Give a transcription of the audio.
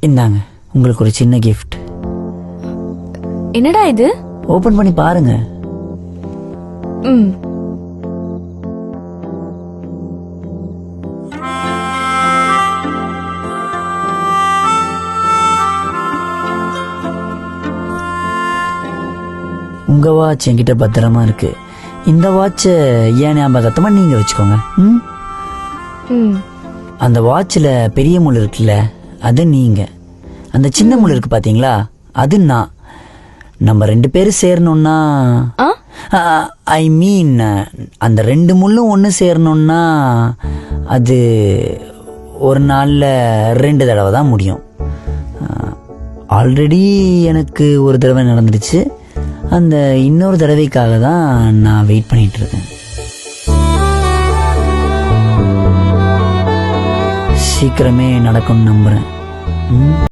இந்தாங்க உங்களுக்கு ஒரு சின்ன கிஃப்ட். என்னடா இது? ஓபன் பண்ணி பாருங்க. ம். உங்க வாட்ச் என்கிட்ட பத்திரமா இருக்கு. இந்த வாட்சை ஏன் ஞாபகத்தமா நீங்க வச்சுக்கோங்க. ம். அந்த வாட்ச்ல பெரிய முள் இருக்குல்ல, அது நீங்க. அந்த சின்ன முள் இருக்கு பாத்தீங்களா, அது நான். நம்ம 2 பேரும் சேரணும்னா, ஐ மீன் அந்த 2 முள்ளும் ஒன்று சேரணும்னா அது ஒரு நாளில் 2 தடவை தான் முடியும். ஆல்ரெடி எனக்கு ஒரு தடவை நடந்துடுச்சு. அந்த இன்னொரு தடவைக்காக தான் நான் வெயிட் பண்ணிட்டு இருக்கேன். சீக்கிரமே நடக்கும்னு நம்புறேன்.